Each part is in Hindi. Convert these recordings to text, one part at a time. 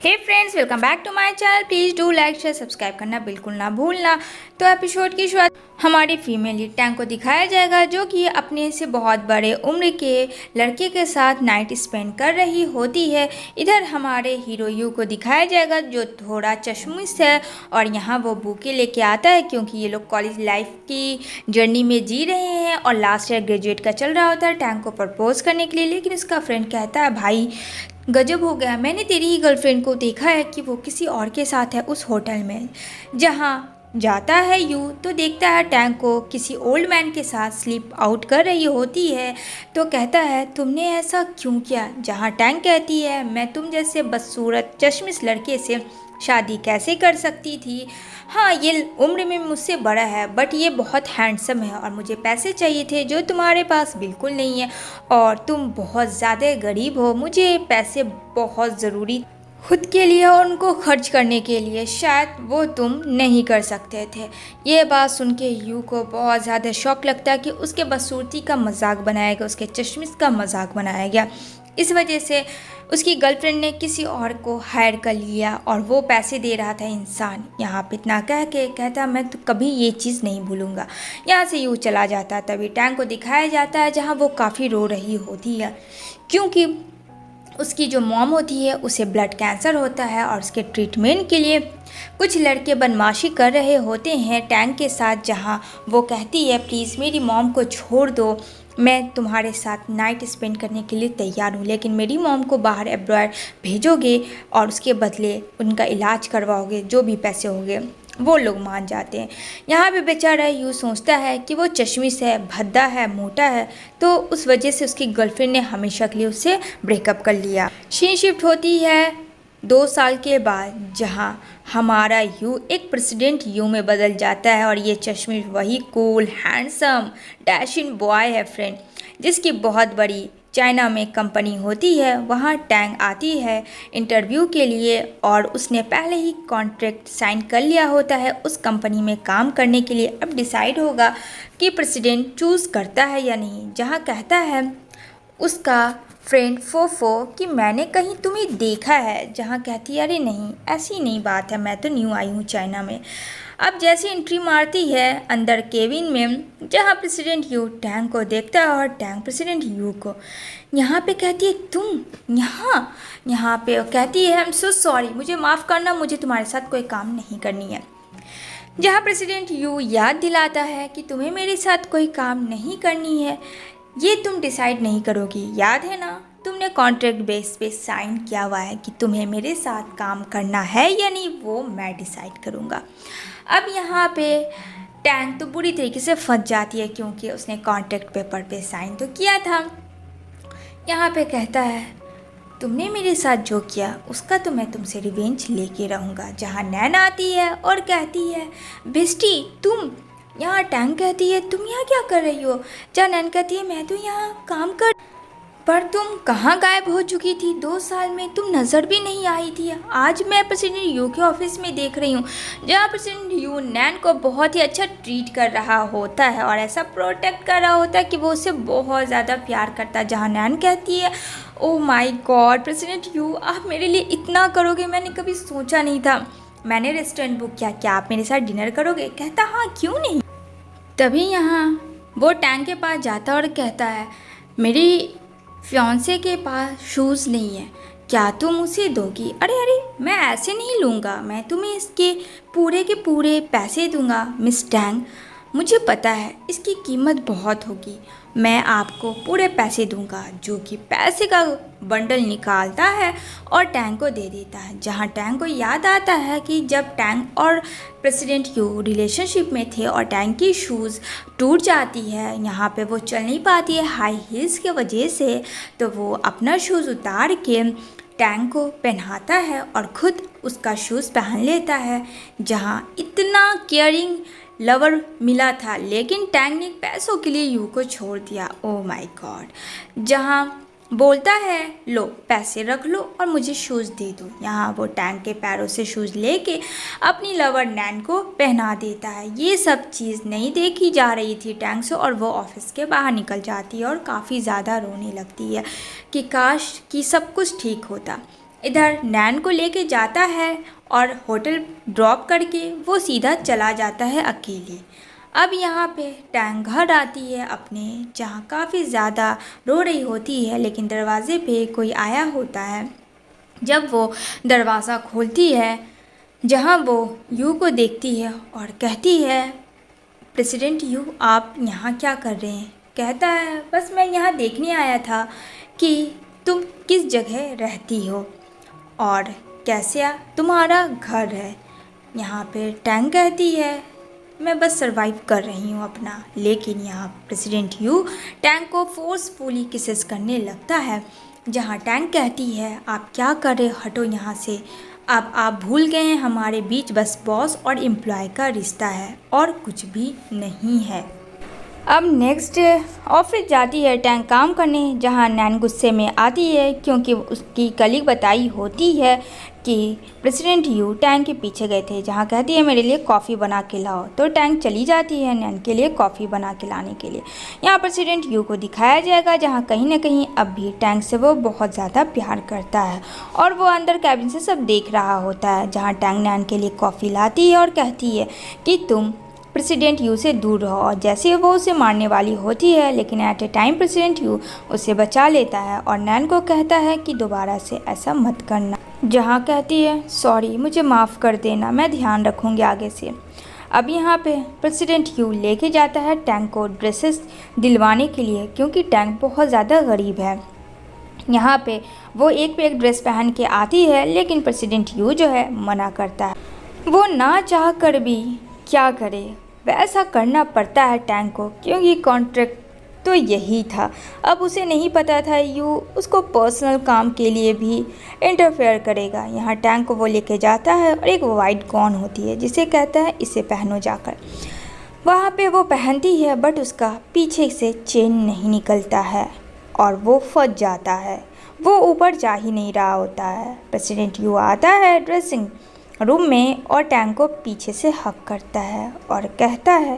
Hey friends, welcome back to my channel. Please do like share subscribe करना बिल्कुल ना भूलना। तो एपिसोड की शुरुआत हमारी फीमेल लीड टैंग को दिखाया जाएगा, जो कि अपने से बहुत बड़े उम्र के लड़के के साथ नाइट स्पेंड कर रही होती है। इधर हमारे हीरो यू को दिखाया जाएगा, जो थोड़ा चश्मिश है और यहाँ वो बुके लेके आता है, क्योंकि ये लोग कॉलेज लाइफ की जर्नी में जी रहे हैं और लास्ट ईयर ग्रेजुएट का चल रहा होता है टैंग को प्रपोज करने के लिए। लेकिन उसका फ्रेंड कहता है, भाई गजब हो गया, मैंने तेरी ही गर्लफ्रेंड को देखा है कि वो किसी और के साथ है उस होटल में। जहाँ जाता है यू तो देखता है टैंग को किसी ओल्ड मैन के साथ स्लीप आउट कर रही होती है। तो कहता है, तुमने ऐसा क्यों किया? जहाँ टैंग कहती है, मैं तुम जैसे बदसूरत चश्मिश लड़के से शादी कैसे कर सकती थी? हाँ, ये उम्र में मुझसे बड़ा है, बट ये बहुत हैंडसम है और मुझे पैसे चाहिए थे जो तुम्हारे पास बिल्कुल नहीं है, और तुम बहुत ज़्यादा गरीब हो। मुझे पैसे बहुत ज़रूरी खुद के लिए और उनको खर्च करने के लिए, शायद वो तुम नहीं कर सकते थे। ये बात सुन के यू को बहुत ज़्यादा शौक लगता है कि उसके बदसूरती का मजाक बनाया गया, उसके चश्मिश का मजाक बनाया गया। इस वजह से उसकी गर्लफ्रेंड ने किसी और को हायर कर लिया और वो पैसे दे रहा था इंसान। यहाँ पे इतना कह के कहता, मैं तो कभी ये चीज़ नहीं भूलूंगा। यहाँ से यू चला जाता है। तभी टैंग को दिखाया जाता है जहाँ वो काफ़ी रो रही होती है, क्योंकि उसकी जो मॉम होती है उसे ब्लड कैंसर होता है और उसके ट्रीटमेंट के लिए कुछ लड़के बदमाशी कर रहे होते हैं टैंग के साथ। जहाँ वो कहती है, प्लीज़ मेरी मॉम को छोड़ दो, मैं तुम्हारे साथ नाइट स्पेंड करने के लिए तैयार हूँ, लेकिन मेरी मॉम को बाहर अब्रॉड भेजोगे और उसके बदले उनका इलाज करवाओगे, जो भी पैसे होंगे वो लोग मान जाते हैं। यहाँ पे बेचारा यू सोचता है कि वो चश्मिश है, भद्दा है, मोटा है, तो उस वजह से उसकी गर्लफ्रेंड ने हमेशा के लिए उससे ब्रेकअप कर लिया। सीन शिफ्ट होती है 2 साल के बाद, जहाँ हमारा यू एक प्रेसिडेंट यू में बदल जाता है और ये चश्मिश वही कूल हैंडसम डैशिंग बॉय है फ्रेंड, जिसकी बहुत बड़ी चाइना में कंपनी होती है। वहाँ टैंग आती है इंटरव्यू के लिए और उसने पहले ही कॉन्ट्रैक्ट साइन कर लिया होता है उस कंपनी में काम करने के लिए। अब डिसाइड होगा कि प्रेसिडेंट चूज़ करता है या नहीं। जहाँ कहता है उसका फ्रेंड फोफो कि मैंने कहीं तुम्हें देखा है। जहाँ कहती है, अरे नहीं, ऐसी नहीं बात है, मैं तो न्यू आई हूँ चाइना में। अब जैसे एंट्री मारती है अंदर केबिन में, जहाँ प्रेसिडेंट यू टैंग को देखता है और टैंग प्रेसिडेंट यू को यहाँ पे कहती है, तुम यहाँ पे कहती है, आई एम सो सॉरी, मुझे माफ़ करना, मुझे तुम्हारे साथ कोई काम नहीं करनी है। जहाँ प्रेसिडेंट यू याद दिलाता है कि तुम्हें मेरे साथ कोई काम नहीं करनी है, ये तुम डिसाइड नहीं करोगी, याद है ना, तुमने कॉन्ट्रैक्ट बेस पे साइन किया हुआ है कि तुम्हें मेरे साथ काम करना है या नहीं, वो मैं डिसाइड करूँगा। अब यहाँ पे टैंग तो बुरी तरीके से फंस जाती है, क्योंकि उसने कॉन्ट्रैक्ट पेपर पे साइन तो किया था। यहाँ पे कहता है, तुमने मेरे साथ जो किया उसका तो मैं तुमसे रिवेंज लेके रहूँगा। जहाँ नैन आती है और कहती है, बेस्टी तुम यहाँ। टैंग कहती है, तुम यहाँ क्या कर रही हो? जहाँ नैन कहती है, मैं तो यहाँ काम कर, पर तुम कहाँ गायब हो चुकी थी? 2 साल में तुम नज़र भी नहीं आई थी। आज मैं प्रेसिडेंट यू के ऑफिस में देख रही हूँ, जहाँ प्रेसिडेंट यू नैन को बहुत ही अच्छा ट्रीट कर रहा होता है और ऐसा प्रोटेक्ट कर रहा होता है कि वो उसे बहुत ज़्यादा प्यार करता है। जहाँ नैन कहती है, oh my God president you, आप मेरे लिए इतना करोगे, मैंने कभी सोचा नहीं था। मैंने रेस्टोरेंट बुक किया, क्या आप मेरे साथ डिनर करोगे? कहता, हाँ क्यों नहीं। तभी यहाँ वो टैंग के पास जाता और कहता है, मेरी फियांसे के पास शूज़ नहीं है, क्या तुम उसे दोगी? अरे अरे, मैं ऐसे नहीं लूँगा, मैं तुम्हें इसके पूरे के पूरे पैसे दूँगा मिस टैंग। मुझे पता है इसकी कीमत बहुत होगी, मैं आपको पूरे पैसे दूंगा। जो कि पैसे का बंडल निकालता है और टैंग को दे देता है। जहां टैंग को याद आता है कि जब टैंग और प्रेसिडेंट यू रिलेशनशिप में थे और टैंग की शूज़ टूट जाती है, यहाँ पे वो चल नहीं पाती है हाई हील्स के वजह से, तो वो अपना शूज़ उतार के टैंग को पहनाता है और खुद उसका शूज़ पहन लेता है। जहाँ इतना केयरिंग लवर मिला था, लेकिन टैंग ने पैसों के लिए यू को छोड़ दिया। Oh my God. जहाँ बोलता है, लो पैसे रख लो और मुझे शूज़ दे दो। यहाँ वो टैंग के पैरों से शूज़ लेके अपनी लवर नैन को पहना देता है। ये सब चीज़ नहीं देखी जा रही थी टैंग से, और वो ऑफिस के बाहर निकल जाती है और काफ़ी ज़्यादा रोने लगती है कि काश कि सब कुछ ठीक होता। इधर नैन को लेके जाता है और होटल ड्रॉप करके वो सीधा चला जाता है अकेले। अब यहाँ पे टैंग घर आती है अपने, जहाँ काफ़ी ज़्यादा रो रही होती है, लेकिन दरवाजे पे कोई आया होता है। जब वो दरवाज़ा खोलती है, जहाँ वो यू को देखती है और कहती है, प्रेसिडेंट यू आप यहाँ क्या कर रहे हैं? कहता है, बस मैं यहाँ देखने आया था कि तुम किस जगह रहती हो और कैसा तुम्हारा घर है। यहाँ पे टैंग कहती है, मैं बस सरवाइव कर रही हूँ अपना। लेकिन यहाँ प्रेसिडेंट यू टैंग को फोर्सफुली किसेस करने लगता है, जहाँ टैंग कहती है, आप क्या कर रहे, हटो यहाँ से। अब आप भूल गए हैं हमारे बीच बस बॉस और एम्प्लॉय का रिश्ता है और कुछ भी नहीं है। अब नेक्स्ट ऑफिस जाती है टैंग काम करने, जहाँ नैन गुस्से में आती है क्योंकि उसकी कलीग बताई होती है कि प्रेसिडेंट यू टैंग के पीछे गए थे, जहाँ कहती है मेरे लिए कॉफ़ी बना के लाओ। तो टैंग चली जाती है नैन के लिए कॉफ़ी बना के लाने के लिए। यहाँ प्रेसिडेंट यू को दिखाया जाएगा, जहाँ कहीं ना कहीं अब भी टैंग से वो बहुत ज़्यादा प्यार करता है और वो अंदर कैबिन से सब देख रहा होता है, जहाँ टैंग नैन के लिए कॉफ़ी लाती है और कहती है कि तुम प्रेसिडेंट यू से दूर रहो। और जैसे वो उसे मारने वाली होती है, लेकिन at a time president you उसे बचा लेता है और नैन को कहता है कि दोबारा से ऐसा मत करना, जहाँ कहती है सॉरी मुझे माफ़ कर देना, मैं ध्यान रखूँगी आगे से। अब यहाँ पे प्रेसिडेंट यू लेके जाता है टैंग को ड्रेसेस दिलवाने के लिए, क्योंकि टैंग बहुत ज़्यादा गरीब है। यहाँ पे वो एक पे एक ड्रेस पहन के आती है, लेकिन प्रेसिडेंट यू जो है मना करता है। वो ना चाह कर भी क्या करे, वैसा करना पड़ता है टैंग को, क्योंकि कॉन्ट्रैक्ट तो यही था। अब उसे नहीं पता था यू उसको पर्सनल काम के लिए भी इंटरफेयर करेगा। यहाँ टैंग को वो लेके जाता है और एक वाइट गॉन होती है, जिसे कहता है इसे पहनो जाकर। वहाँ पे वो पहनती है, बट उसका पीछे से चेन नहीं निकलता है और वो फंस जाता है। वो ऊपर जा ही नहीं रहा होता है। प्रेसिडेंट यू आता है ड्रेसिंग रूम में और टैंग को पीछे से हक करता है और कहता है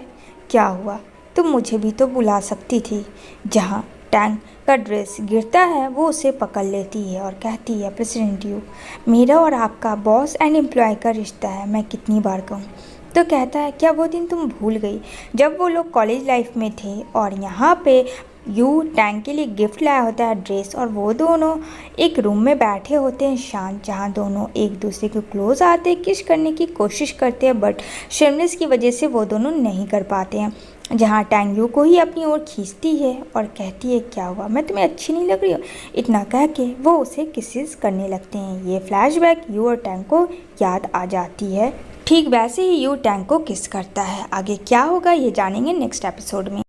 क्या हुआ, तुम मुझे भी तो बुला सकती थी। जहाँ टैंग का ड्रेस गिरता है, वो उसे पकड़ लेती है और कहती है, प्रेसिडेंट यू मेरा और आपका बॉस एंड एम्प्लॉय का रिश्ता है, मैं कितनी बार कहूँ। तो कहता है क्या वो दिन तुम भूल गई जब वो लोग कॉलेज लाइफ में थे और यहाँ पे यू टैंग के लिए गिफ्ट लाया होता है ड्रेस, और वो दोनों एक रूम में बैठे होते हैं शांत, जहाँ दोनों एक दूसरे के क्लोज आते हैं, किस करने की कोशिश करते हैं, बट शर्मनेस की वजह से वो दोनों नहीं कर पाते हैं। जहाँ टैंग यू को ही अपनी ओर खींचती है और कहती है क्या हुआ, मैं तुम्हें अच्छी नहीं लग रही हूँ। इतना कह के वो उसे किसेस करने लगते हैं। ये फ्लैशबैक यू और टैंग को याद आ जाती है। ठीक वैसे ही यू टैंग को किस करता है। आगे क्या होगा ये जानेंगे नेक्स्ट एपिसोड में।